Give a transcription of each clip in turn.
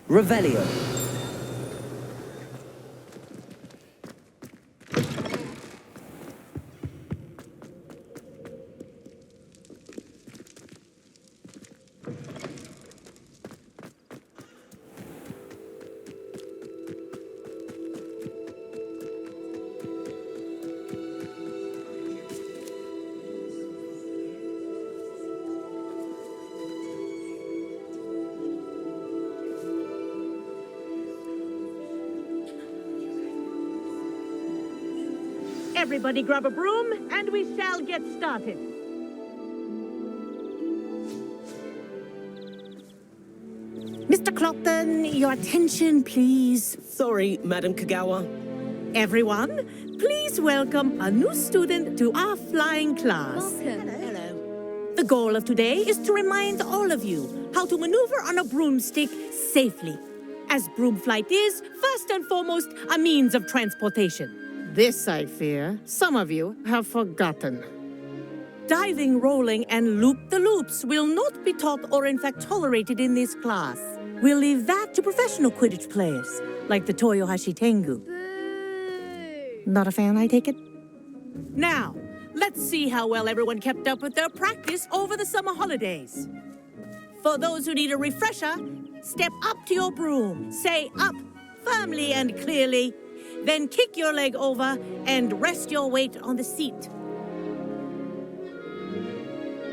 Revelio. Everybody grab a broom, and we shall get started. Mr. Clopton, your attention, please. Sorry, Madam Kagawa. Everyone, please welcome a new student to our flying class. Welcome. Hello. The goal of today is to remind all of you how to maneuver on a broomstick safely, as broom flight is, first and foremost, a means of transportation. This, I fear, some of you have forgotten. Diving, rolling, and loop-the-loops will not be taught or in fact tolerated in this class. We'll leave that to professional Quidditch players, like the Toyohashi Tengu. Boo! Not a fan, I take it? Now, let's see how well everyone kept up with their practice over the summer holidays. For those who need a refresher, step up to your broom, say up, firmly and clearly, then kick your leg over and rest your weight on the seat.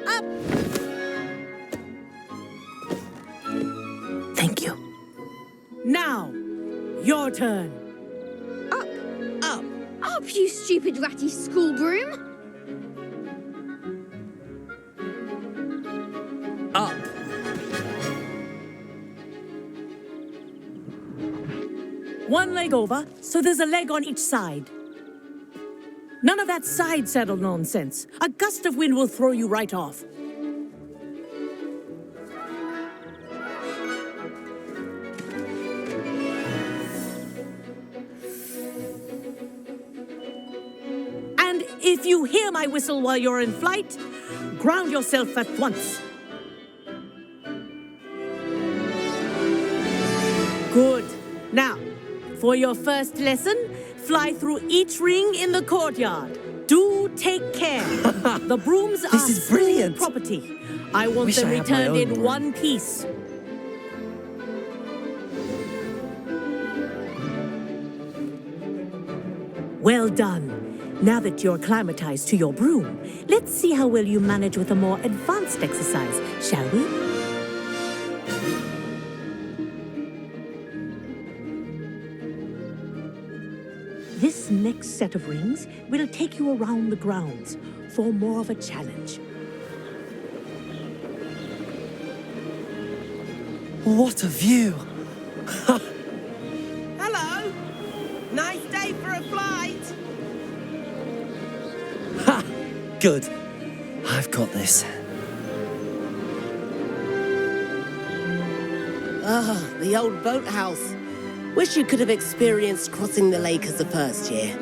Up! Thank you. Now, your turn. Up! Up. Up, you stupid ratty school broom! Up. One leg over, so there's a leg on each side. None of that side saddle nonsense. A gust of wind will throw you right off. And if you hear my whistle while you're in flight, ground yourself at once. Good. Now, for your first lesson, fly through each ring in the courtyard. Do take care. The brooms are This is school brilliant. property. I want Wish them I had my returned own in broom. one piece. Well done. Now that you're acclimatized to your broom, let's see how well you manage with a more advanced exercise, shall we? This next set of rings will take you around the grounds for more of a challenge. What a view! Hello! Nice day for a flight! Ha! Good. I've got this. Ah, the old boathouse. Wish you could have experienced crossing the lake as a first year.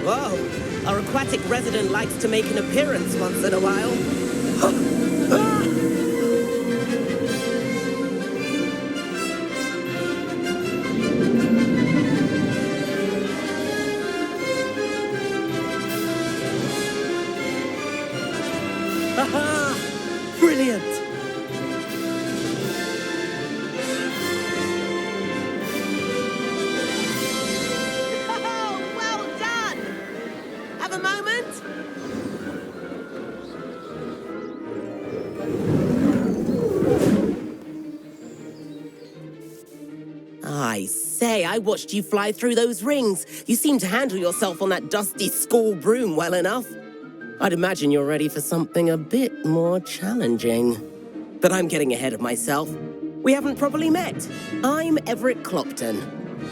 Whoa, our aquatic resident likes to make an appearance once in a while. Haha! Brilliant! Oh, well done! Have a moment? I say, I watched you fly through those rings. You seem to handle yourself on that dusty school broom well enough. I'd imagine you're ready for something a bit more challenging. But I'm getting ahead of myself. We haven't properly met. I'm Everett Clopton.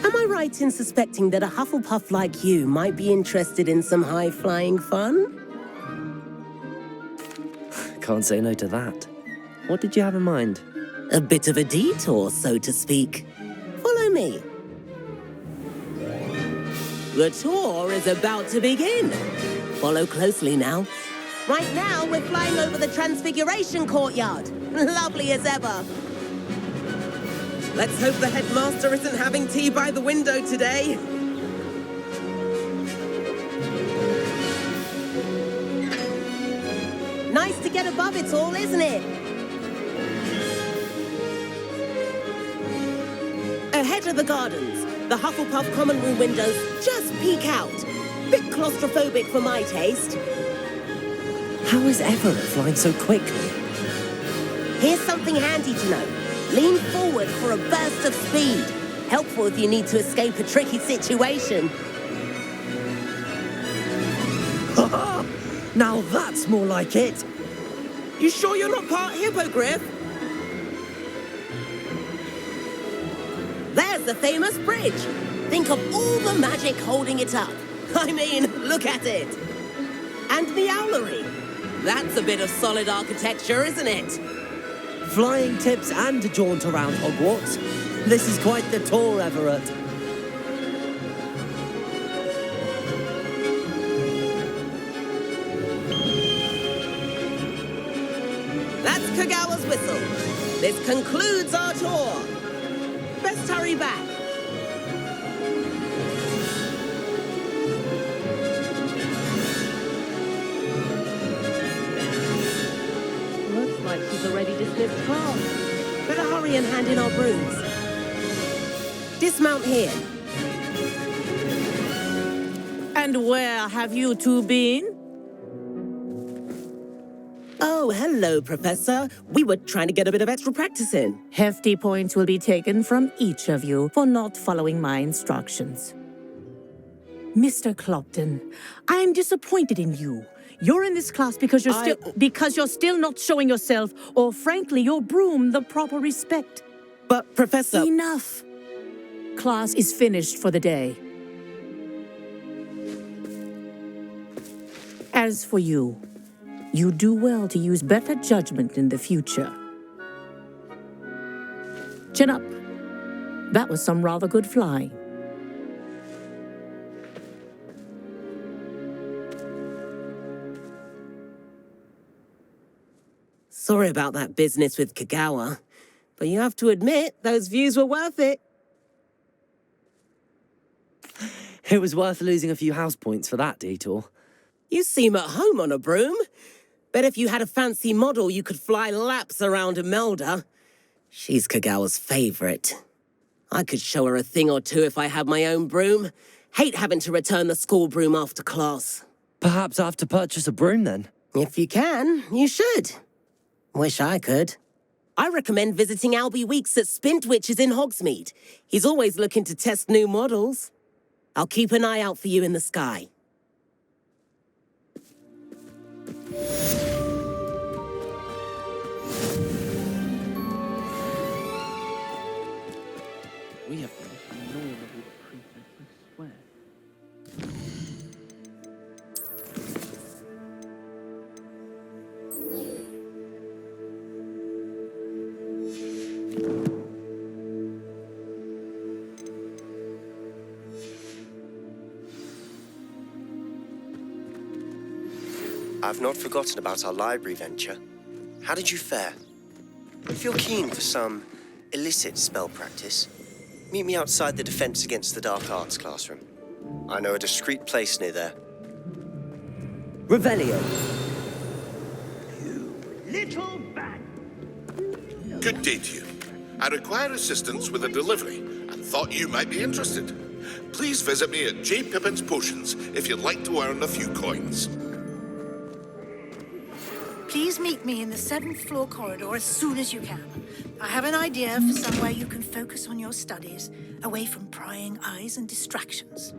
Am I right in suspecting that a Hufflepuff like you might be interested in some high-flying fun? Can't say no to that. What did you have in mind? A bit of a detour, so to speak. follow me. The tour is about to begin. Follow closely now. Right now, we're flying over the Transfiguration Courtyard. Lovely as ever. Let's hope the headmaster isn't having tea by the window today. Nice to get above it all, isn't it? Ahead of the gardens, the Hufflepuff common room windows just peek out. Bit claustrophobic for my taste. How is Everett flying so quickly? Here's something handy to know. Lean forward for a burst of speed. Helpful if you need to escape a tricky situation. Now that's more like it. You sure you're not part hippogriff? There's the famous bridge. Think of all the magic holding it up. I mean, look at it. And the owlery. That's a bit of solid architecture, isn't it? Flying tips and a jaunt around Hogwarts. This is quite the tour, Everett. That's Kagawa's whistle. This concludes our tour. Best hurry back. Looks like she's already dismissed class. Better hurry and hand in our brooms. Dismount here. And where have you two been? Oh, hello, Professor. We were trying to get a bit of extra practice in. Hefty points will be taken from each of you for not following my instructions. Mr. Clopton, I am disappointed in you. You're in this class because you're still not showing yourself, or frankly, your broom the proper respect. But, Professor... Enough. Class is finished for the day. As for you, you do well to use better judgment in the future. Chin up. That was some rather good flying. Sorry about that business with Kagawa, but you have to admit, those views were worth it. It was worth losing a few house points for that detour. You seem at home on a broom. Bet if you had a fancy model, you could fly laps around Imelda. She's Kagawa's favorite. I could show her a thing or two if I had my own broom. Hate having to return the school broom after class. Perhaps I have to purchase a broom then. If you can, you should. Wish I could. I recommend visiting Albie Weeks at Spintwitches in Hogsmeade. He's always looking to test new models. I'll keep an eye out for you in the sky. We have no level prefect, I swear. I've not forgotten about our library venture. How did you fare? If you're keen for some illicit spell practice, meet me outside the Defense Against the Dark Arts classroom. I know a discreet place near there. Revelio. Good day to you. I require assistance with a delivery and thought you might be interested. Please visit me at J. Pippin's Potions if you'd like to earn a few coins. Please meet me in the 7th floor corridor as soon as you can. I have an idea for somewhere you can focus on your studies, away from prying eyes and distractions.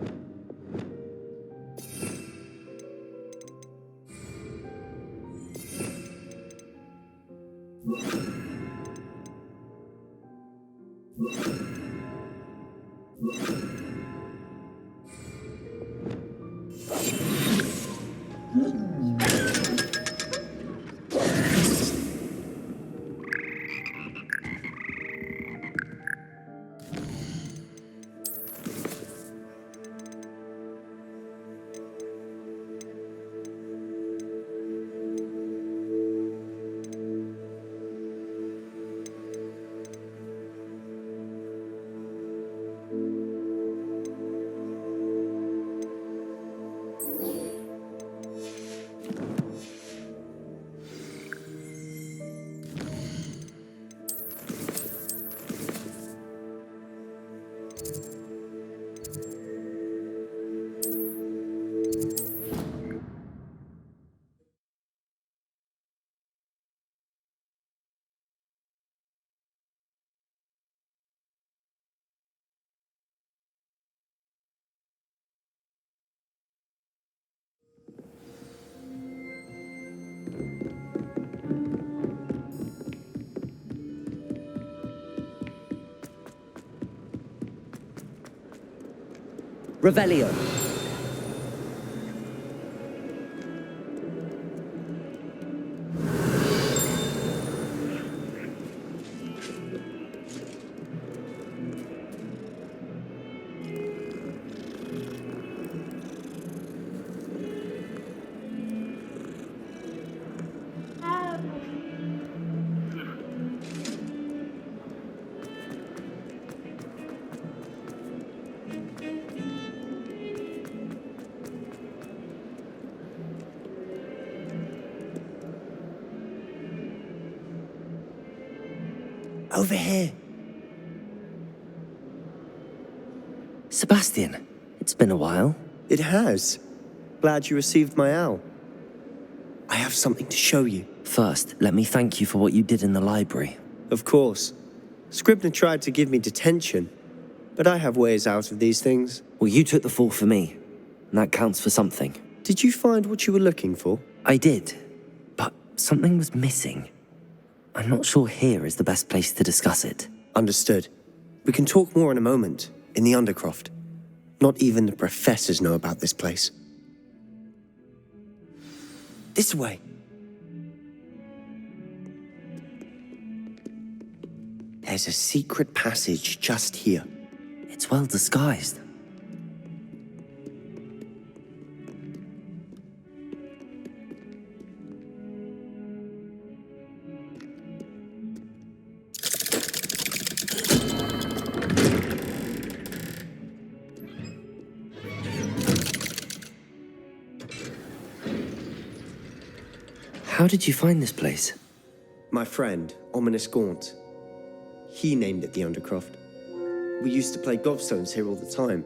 Revelio. Over here. Sebastian, it's been a while. It has. Glad you received my owl. I have something to show you. First, let me thank you for what you did in the library. Of course. Scribner tried to give me detention, but I have ways out of these things. Well, you took the fall for me, and that counts for something. Did you find what you were looking for? I did, but something was missing. I'm not sure here is the best place to discuss it. Understood. We can talk more in a moment, in the Undercroft. Not even the professors know about this place. This way. There's a secret passage just here. It's well disguised. How did you find this place? My friend, Ominous Gaunt. He named it the Undercroft. We used to play gobstones here all the time.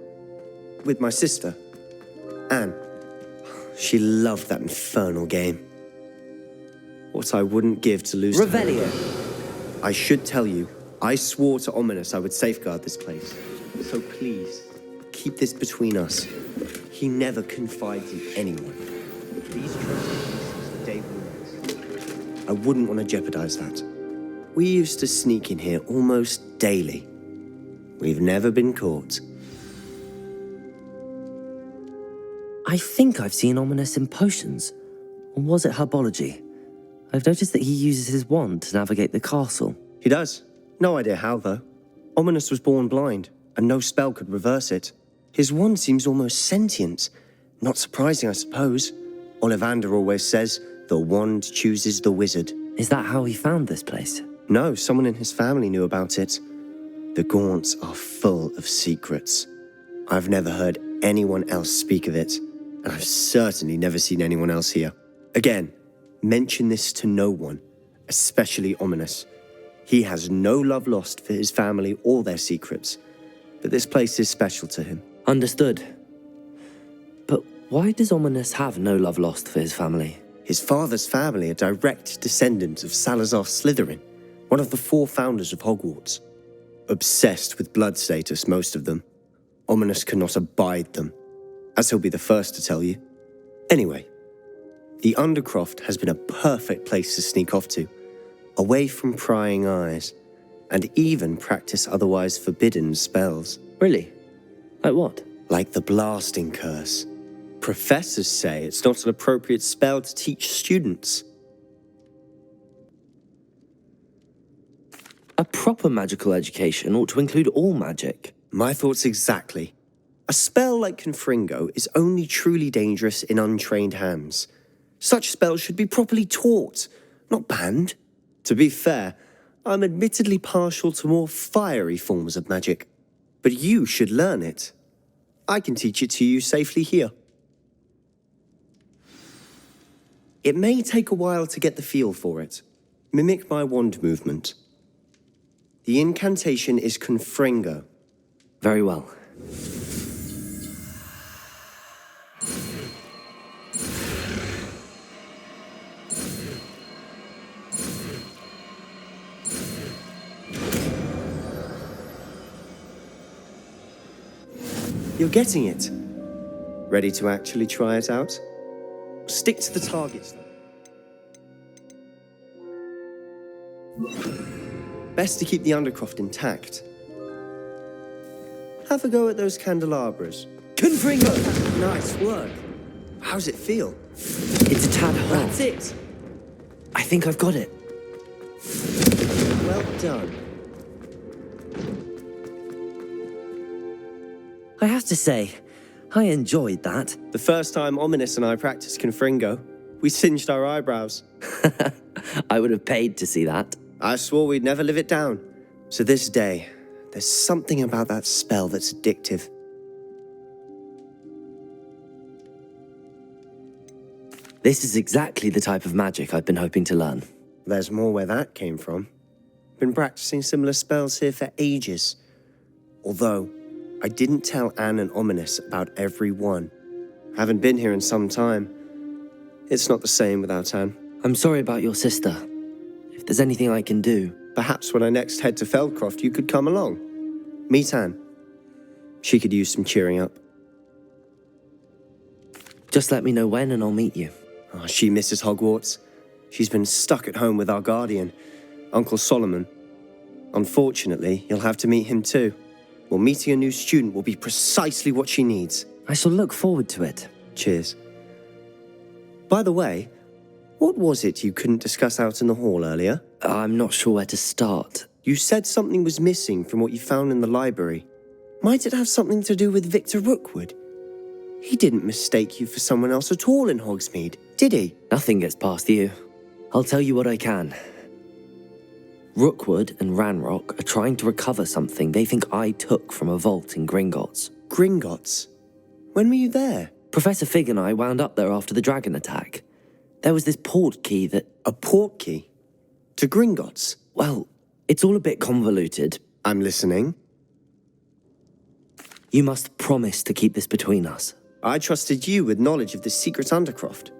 With my sister, Anne. She loved that infernal game. What I wouldn't give to lose Revelio. her. I should tell you, I swore to Ominous I would safeguard this place. So please, keep this between us. He never confides in anyone. Please trust me since the day we met. I wouldn't want to jeopardize that. We used to sneak in here almost daily. We've never been caught. I think I've seen Ominous in potions. Or was it herbology? I've noticed that he uses his wand to navigate the castle. He does. No idea how, though. Ominous was born blind, and no spell could reverse it. His wand seems almost sentient. Not surprising, I suppose. Ollivander always says, the wand chooses the wizard. Is that how he found this place? No, someone in his family knew about it. The Gaunts are full of secrets. I've never heard anyone else speak of it, and I've certainly never seen anyone else here. Again, mention this to no one, especially Ominous. He has no love lost for his family or their secrets, but this place is special to him. Understood. But why does Ominous have no love lost for his family? His father's family are direct descendants of Salazar Slytherin, one of the 4 founders of Hogwarts. Obsessed with blood status, most of them. Ominous cannot abide them, as he'll be the first to tell you. Anyway, the Undercroft has been a perfect place to sneak off to, away from prying eyes, and even practice otherwise forbidden spells. Really? Like what? Like the blasting curse. Professors say it's not an appropriate spell to teach students. A proper magical education ought to include all magic. My thoughts exactly. A spell like Confringo is only truly dangerous in untrained hands. Such spells should be properly taught, not banned. To be fair, I'm admittedly partial to more fiery forms of magic. But you should learn it. I can teach it to you safely here. It may take a while to get the feel for it. Mimic my wand movement. The incantation is Confringo. Very well. You're getting it. Ready to actually try it out? Stick to the targets, though. Best to keep the Undercroft intact. Have a go at those candelabras. Confringo! Nice work. How's it feel? It's a tad hot. That's it. I think I've got it. Well done. I have to say, I enjoyed that. The first time Ominous and I practiced Confringo, we singed our eyebrows. I would have paid to see that. I swore we'd never live it down. So this day, there's something about that spell that's addictive. This is exactly the type of magic I've been hoping to learn. There's more where that came from. Been practicing similar spells here for ages. Although, I didn't tell Anne and Ominous about every one. Haven't been here in some time. It's not the same without Anne. I'm sorry about your sister. If there's anything I can do... Perhaps when I next head to Feldcroft, you could come along. Meet Anne. She could use some cheering up. Just let me know when and I'll meet you. Oh, she misses Hogwarts. She's been stuck at home with our guardian, Uncle Solomon. Unfortunately, you'll have to meet him too. Well, meeting a new student will be precisely what she needs. I shall look forward to it. Cheers. By the way, what was it you couldn't discuss out in the hall earlier? I'm not sure where to start. You said something was missing from what you found in the library. Might it have something to do with Victor Rookwood? He didn't mistake you for someone else at all in Hogsmeade, did he? Nothing gets past you. I'll tell you what I can. Rookwood and Ranrock are trying to recover something they think I took from a vault in Gringotts. Gringotts? When were you there? Professor Fig and I wound up there after the dragon attack. There was this port key that... A port key? To Gringotts? Well, it's all a bit convoluted. I'm listening. You must promise to keep this between us. I trusted you with knowledge of the secret Undercroft.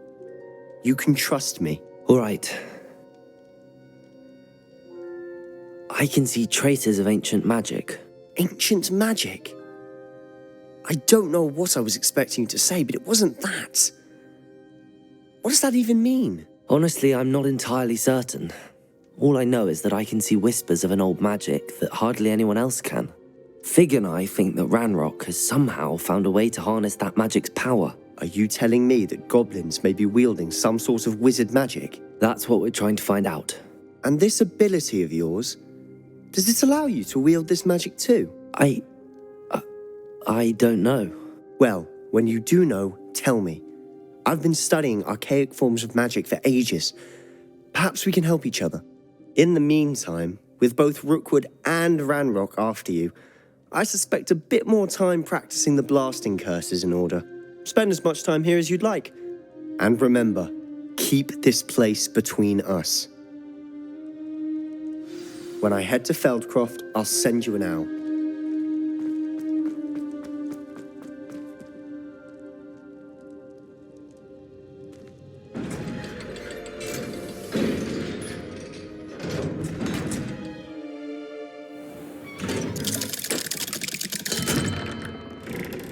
You can trust me. All right. I can see traces of ancient magic. Ancient magic? I don't know what I was expecting you to say, but it wasn't that. What does that even mean? Honestly, I'm not entirely certain. All I know is that I can see whispers of an old magic that hardly anyone else can. Fig and I think that Ranrock has somehow found a way to harness that magic's power. Are you telling me that goblins may be wielding some sort of wizard magic? That's what we're trying to find out. And this ability of yours, does it allow you to wield this magic too? I don't know. Well, when you do know, tell me. I've been studying archaic forms of magic for ages. Perhaps we can help each other. In the meantime, with both Rookwood and Ranrock after you, I suspect a bit more time practicing the blasting curse is in order. Spend as much time here as you'd like. And remember, keep this place between us. When I head to Feldcroft, I'll send you an owl.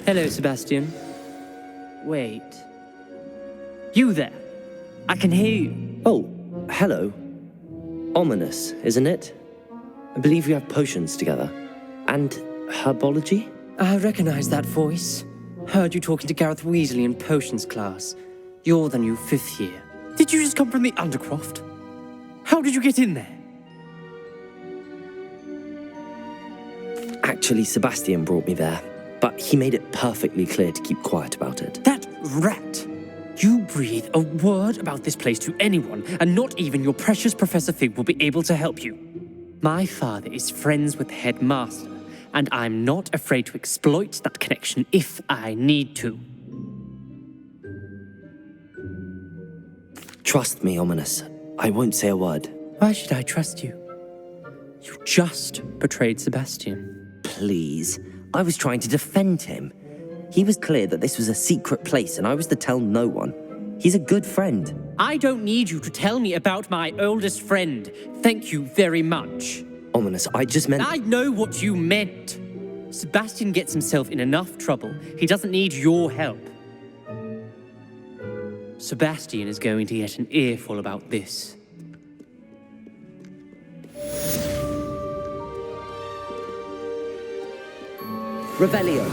Hello, Sebastian. Wait. You there? I can hear you. Oh, hello. Ominous, isn't it? I believe we have potions together. And herbology? I recognize that voice. Heard you talking to Gareth Weasley in potions class. You're the new 5th year. Did you just come from the Undercroft? How did you get in there? Actually, Sebastian brought me there, but he made it perfectly clear to keep quiet about it. That rat! You breathe a word about this place to anyone, and not even your precious Professor Fig will be able to help you. My father is friends with the headmaster, and I'm not afraid to exploit that connection if I need to. Trust me, Ominous. I won't say a word. Why should I trust you? You just betrayed Sebastian. Please. I was trying to defend him. He was clear that this was a secret place and I was to tell no one. He's a good friend. I don't need you to tell me about my oldest friend. Thank you very much. Ominous, I just meant... I know what you meant. Sebastian gets himself in enough trouble. He doesn't need your help. Sebastian is going to get an earful about this. Revelio.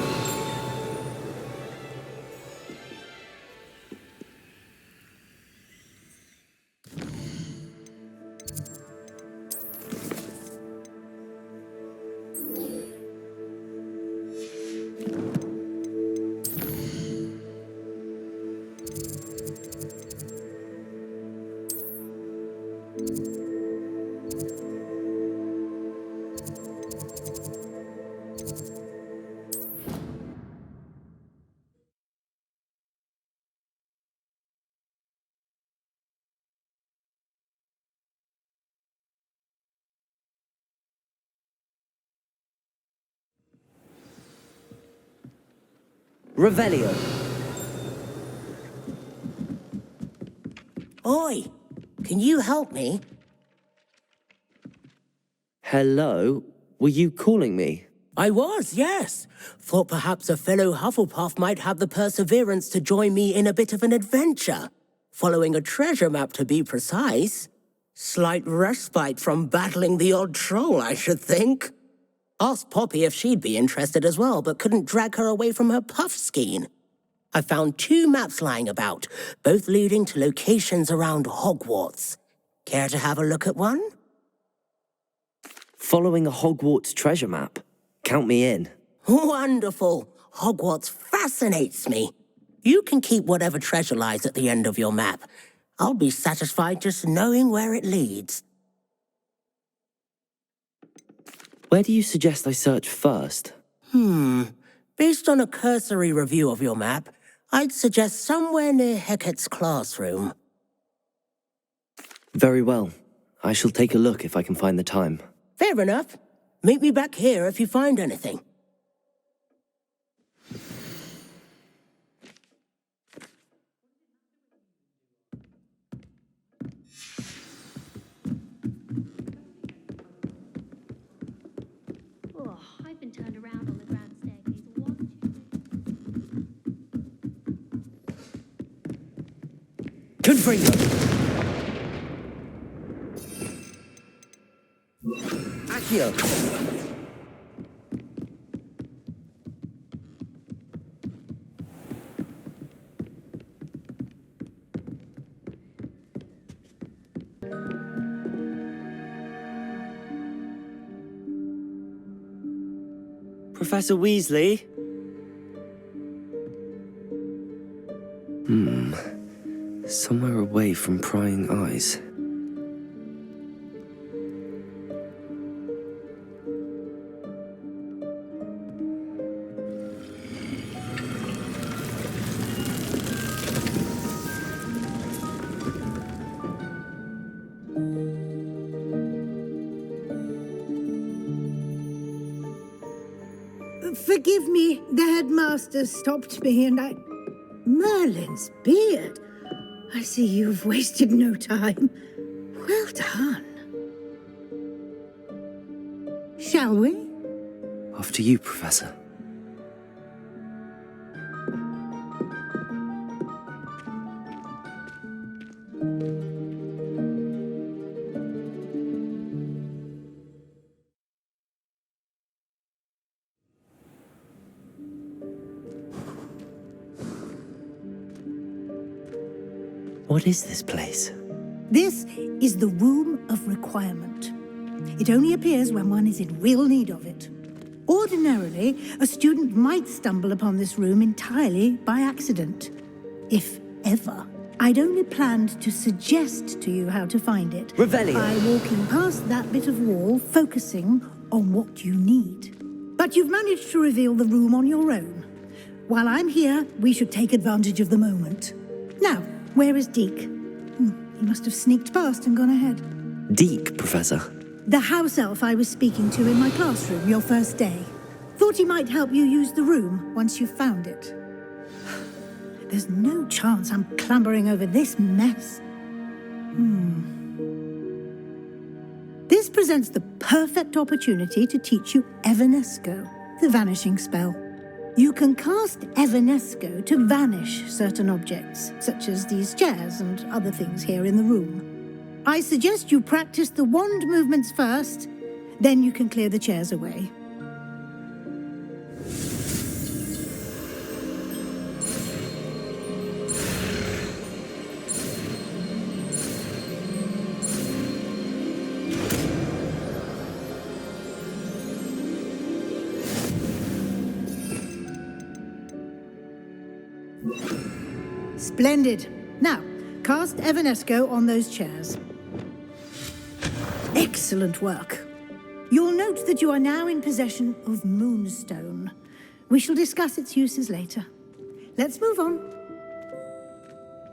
Revelio. Oi, can you help me? Hello? Were you calling me? I was, yes. Thought perhaps a fellow Hufflepuff might have the perseverance to join me in a bit of an adventure. Following a treasure map, to be precise. Slight respite from battling the odd troll, I should think. Asked Poppy if she'd be interested as well, but couldn't drag her away from her puff skein. I found 2 maps lying about, both leading to locations around Hogwarts. Care to have a look at one? Following a Hogwarts treasure map? Count me in. Wonderful. Hogwarts fascinates me. You can keep whatever treasure lies at the end of your map. I'll be satisfied just knowing where it leads. Where do you suggest I search first? Based on a cursory review of your map, I'd suggest somewhere near Hecat's classroom. Very well. I shall take a look if I can find the time. Fair enough. Meet me back here if you find anything. Oh, I've been turned around on the grand staircase 1, 2, 3. Confringo! Accio! Professor Weasley? Somewhere away from prying eyes. Forgive me, the headmaster stopped me and I... Merlin's beard. I see you've wasted no time. Well done. Shall we? After you, Professor. What is this place? This is the Room of Requirement. It only appears when one is in real need of it. Ordinarily, a student might stumble upon this room entirely by accident. If ever. I'd only planned to suggest to you how to find it. Revelio. By walking past that bit of wall, focusing on what you need. But you've managed to reveal the room on your own. While I'm here, we should take advantage of the moment. Now, where is Deke? He must have sneaked past and gone ahead. Deke, Professor. The house elf I was speaking to in my classroom your first day. Thought he might help you use the room once you've found it. There's no chance I'm clambering over this mess. This presents the perfect opportunity to teach you Evanesco, the vanishing spell. You can cast Evanesco to vanish certain objects, such as these chairs and other things here in the room. I suggest you practice the wand movements first, then you can clear the chairs away. Splendid. Now, cast Evanesco on those chairs. Excellent work. You'll note that you are now in possession of Moonstone. We shall discuss its uses later. Let's move on.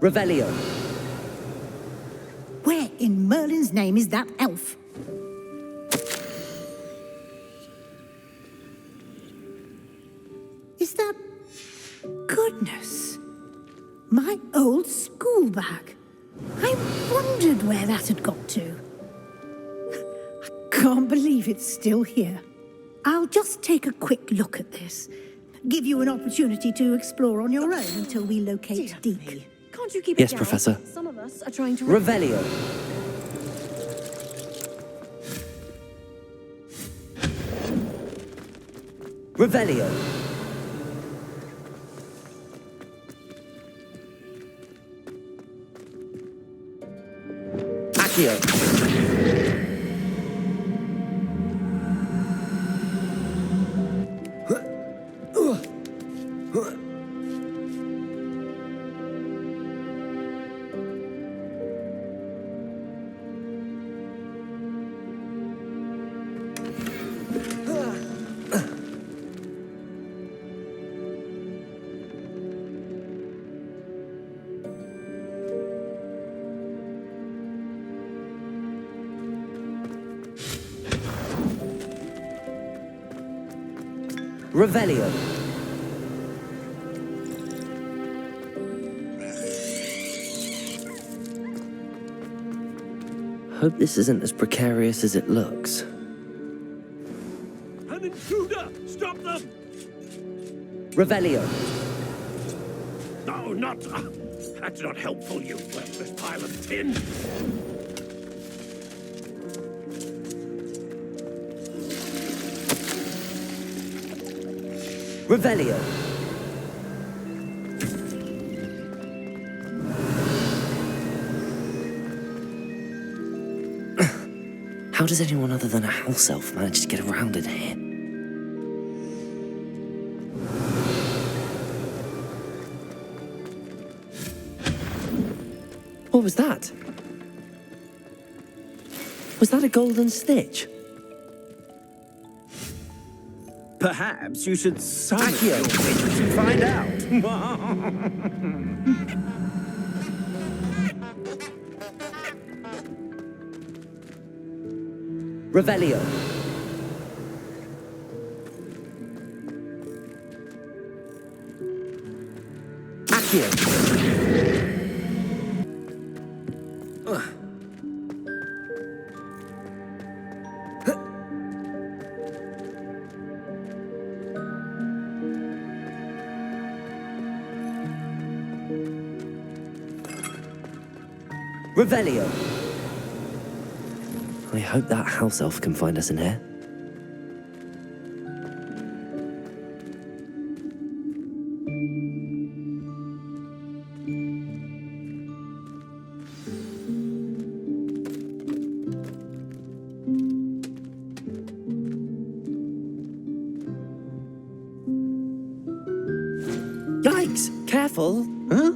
Revelio. Where in Merlin's name is that elf? Is that wondered where that had got to. I can't believe it's still here. I'll just take a quick look at this. Give you an opportunity to explore on your own until we locate Deke. Can't you keep Yes, it down? Professor. Some of us are trying to... Revelio. Revelio. Accio. Revelio. Hope this isn't as precarious as it looks. An intruder! Stop them! Revelio. No, not... that's not helpful, you worthless pile of tin! Revelio. How does anyone other than a house elf manage to get around in here? What was that? Was that a golden stitch? Perhaps you should summon Accio. your witches and find out. Revelio. Accio. Revelio. I hope that house elf can find us in here. Yikes! Careful! Huh?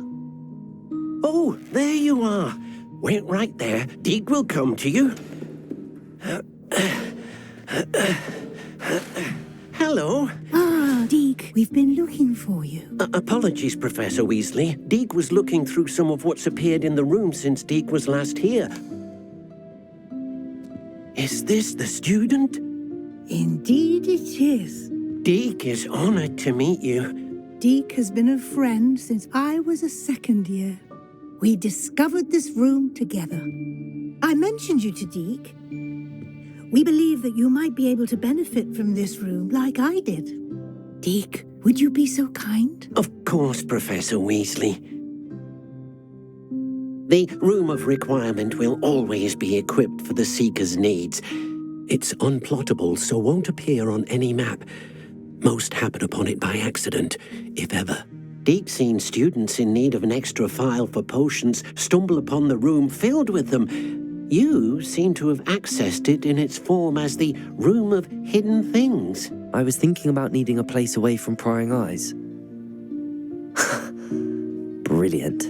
Oh, there you are. Wait right there. Deke will come to you. Hello. Ah, Deke, we've been looking for you. Apologies, Professor Weasley. Deke was looking through some of what's appeared in the room since Deke was last here. Is this the student? Indeed it is. Deke is honored to meet you. Deke has been a friend since I was a second year. We discovered this room together. I mentioned you to Deke. We believe that you might be able to benefit from this room like I did. Deke, would you be so kind? Of course, Professor Weasley. The Room of Requirement will always be equipped for the Seeker's needs. It's unplottable, so won't appear on any map. Most happen upon it by accident, if ever. Deke's seen students in need of an extra file for potions stumble upon the room filled with them. You seem to have accessed it in its form as the Room of Hidden Things. I was thinking about needing a place away from prying eyes. Brilliant.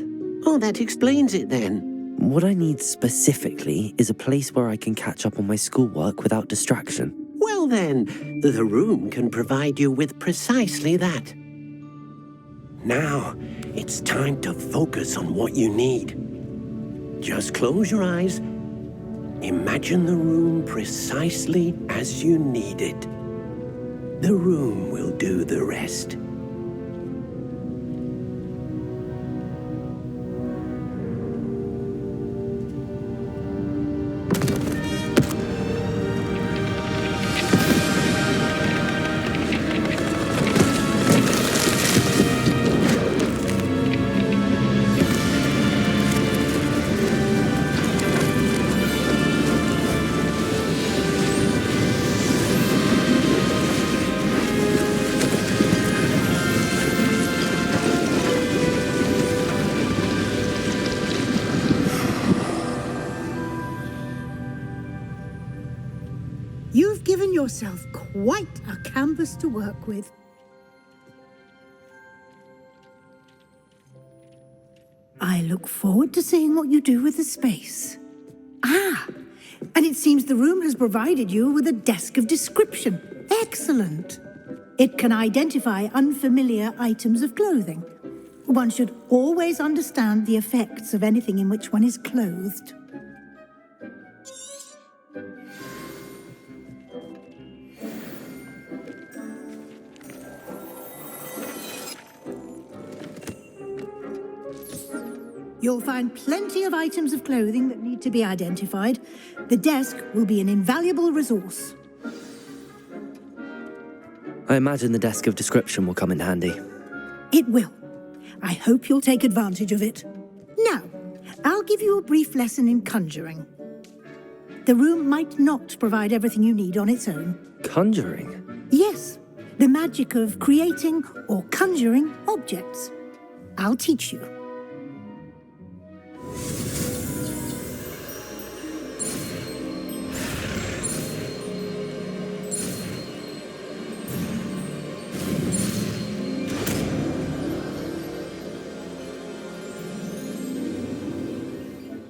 Oh, that explains it then. What I need specifically is a place where I can catch up on my schoolwork without distraction. Well then, the room can provide you with precisely that. Now, it's time to focus on what you need. Just close your eyes. Imagine the room precisely as you need it. The room will do the rest. given yourself quite a canvas to work with. I look forward to seeing what you do with the space. Ah, and it seems the room has provided you with a desk of description. Excellent. It can identify unfamiliar items of clothing. One should always understand the effects of anything in which one is clothed. You'll find plenty of items of clothing that need to be identified. The desk will be an invaluable resource. I imagine the desk of description will come in handy. It will. I hope you'll take advantage of it. Now, I'll give you a brief lesson in conjuring. The room might not provide everything you need on its own. Conjuring? Yes, the magic of creating or conjuring objects. I'll teach you.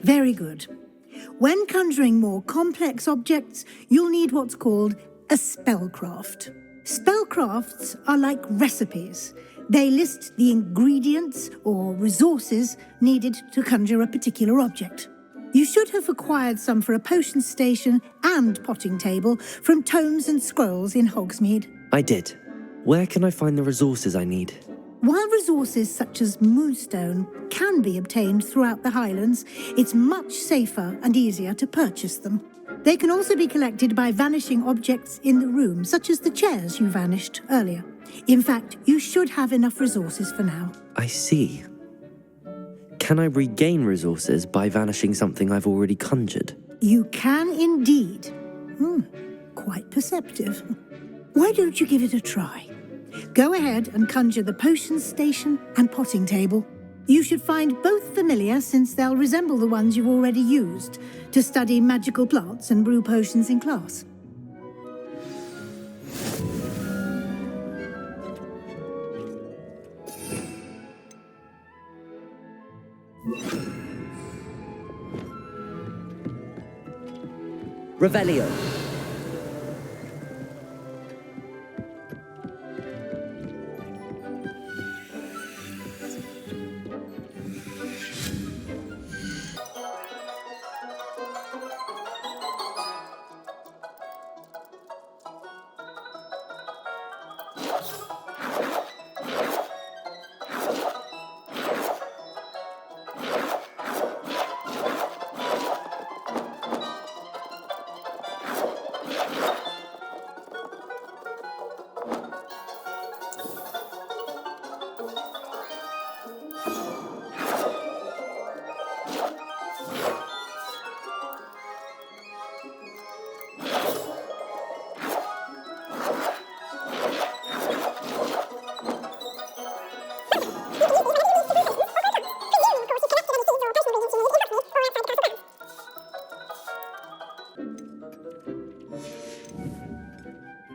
Very good. When conjuring more complex objects, you'll need what's called a spellcraft. Spellcrafts are like recipes. They list the ingredients or resources needed to conjure a particular object. You should have acquired some for a potion station and potting table from tomes and scrolls in Hogsmeade. I did. Where can I find the resources I need? While resources such as moonstone can be obtained throughout the Highlands, it's much safer and easier to purchase them. They can also be collected by vanishing objects in the room, such as the chairs you vanished earlier. In fact, you should have enough resources for now. I see. Can I regain resources by vanishing something I've already conjured? You can indeed. Quite perceptive. Why don't you give it a try? Go ahead and conjure the potion station and potting table. You should find both familiar since they'll resemble the ones you've already used to study magical plants and brew potions in class. Revelio.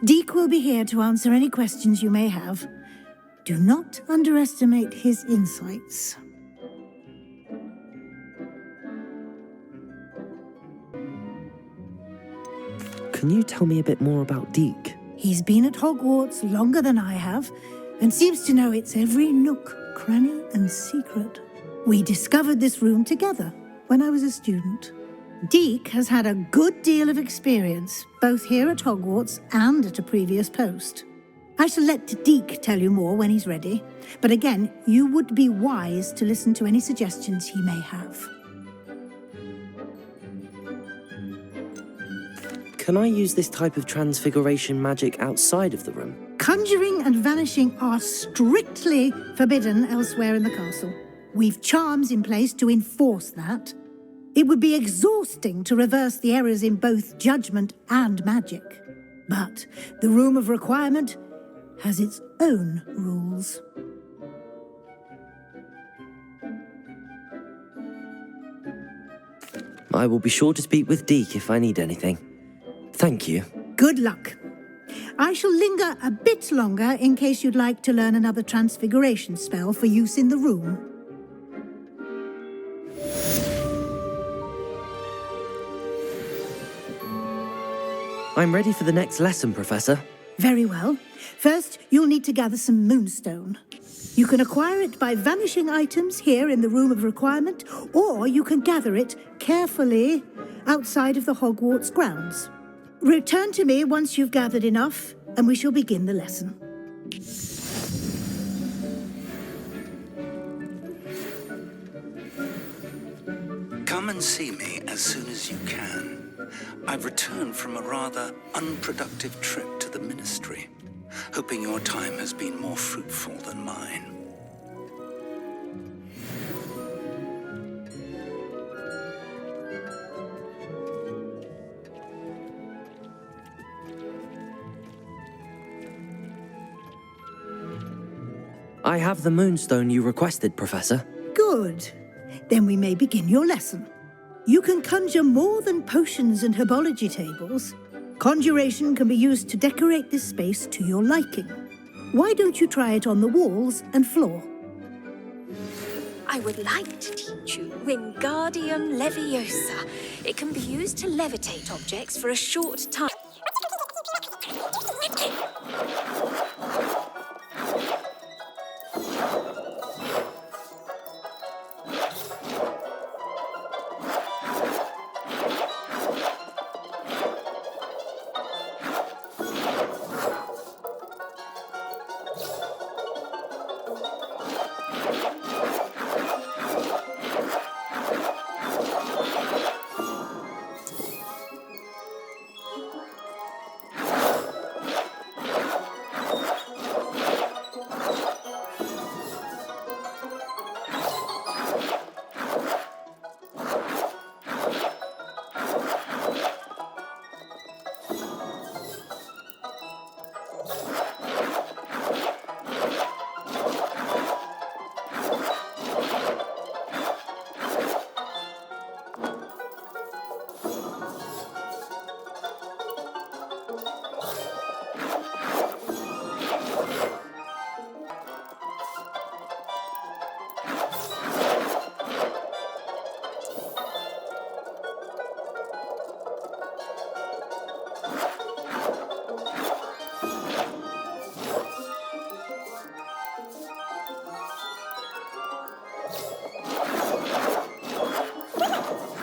Deke will be here to answer any questions you may have. Do not underestimate his insights. Can you tell me a bit more about Deke? He's been at Hogwarts longer than I have, and seems to know its every nook, cranny, and secret. We discovered this room together when I was a student. Deke has had a good deal of experience, both here at Hogwarts and at a previous post. I shall let Deke tell you more when he's ready, but again, you would be wise to listen to any suggestions he may have. Can I use this type of transfiguration magic outside of the room? Conjuring and vanishing are strictly forbidden elsewhere in the castle. We've charms in place to enforce that. It would be exhausting to reverse the errors in both judgment and magic. But the Room of Requirement has its own rules. I will be sure to speak with Deke if I need anything. Thank you. Good luck. I shall linger a bit longer in case you'd like to learn another transfiguration spell for use in the room. I'm ready for the next lesson, Professor. Very well. First, you'll need to gather some moonstone. You can acquire it by vanishing items here in the Room of Requirement, or you can gather it carefully outside of the Hogwarts grounds. Return to me once you've gathered enough, and we shall begin the lesson. Come and see me as soon as you can. I've returned from a rather unproductive trip to the Ministry, hoping your time has been more fruitful than mine. I have the moonstone you requested, Professor. Good. Then we may begin your lesson. You can conjure more than potions and herbology tables. Conjuration can be used to decorate this space to your liking. Why don't you try it on the walls and floor? I would like to teach you Wingardium Leviosa. It can be used to levitate objects for a short time.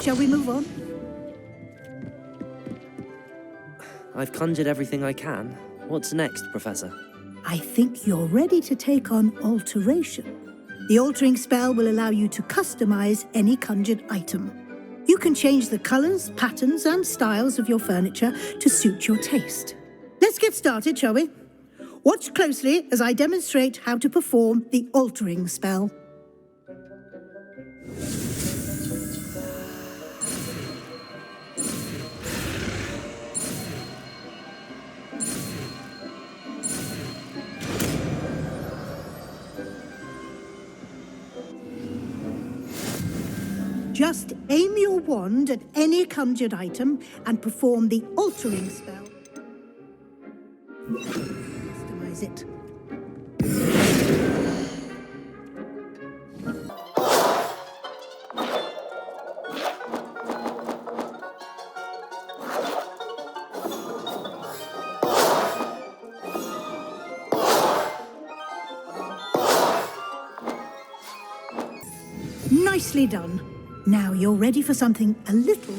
Shall we move on? I've conjured everything I can. What's next, Professor? I think you're ready to take on alteration. The altering spell will allow you to customize any conjured item. You can change the colors, patterns, and styles of your furniture to suit your taste. Let's get started, shall we? Watch closely as I demonstrate how to perform the altering spell. Just aim your wand at any conjured item and perform the altering spell. Customize it. Nicely done. Now you're ready for something a little...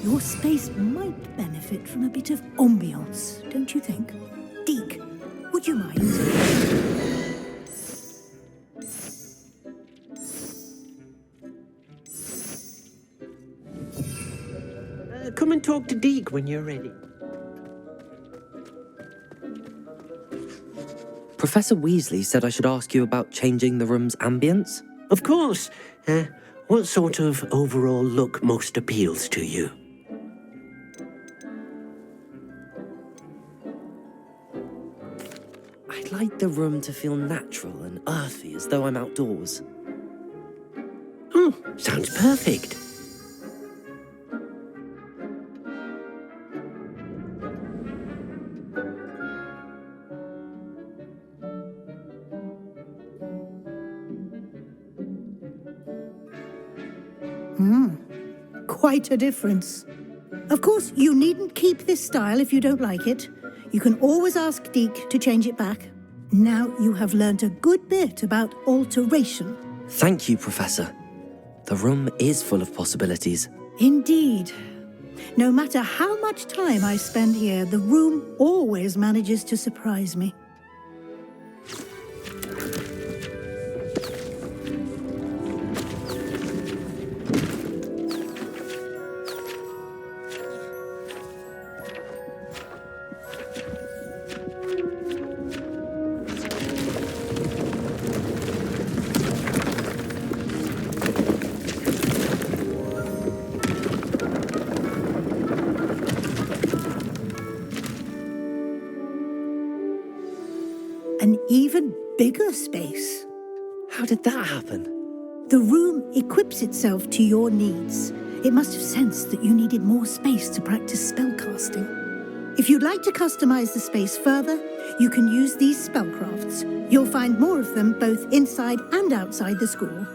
Your space might benefit from a bit of ambiance, don't you think? Deke, would you mind? Come and talk to Deke when you're ready. Professor Weasley said I should ask you about changing the room's ambience? Of course. What sort of overall look most appeals to you? I'd like the room to feel natural and earthy, as though I'm outdoors. Sounds perfect. Quite a difference. Of course, you needn't keep this style if you don't like it. You can always ask Deke to change it back. Now you have learned a good bit about alteration. Thank you, Professor. The room is full of possibilities. Indeed. No matter how much time I spend here, the room always manages to surprise me. An even bigger space. How did that happen? The room equips itself to your needs. It must have sensed that you needed more space to practice spellcasting. If you'd like to customize the space further, you can use these spellcrafts. You'll find more of them both inside and outside the school.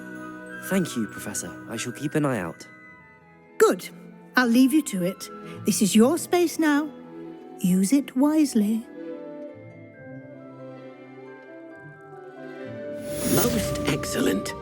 Thank you, Professor. I shall keep an eye out. Good. I'll leave you to it. This is your space now. Use it wisely. Most excellent.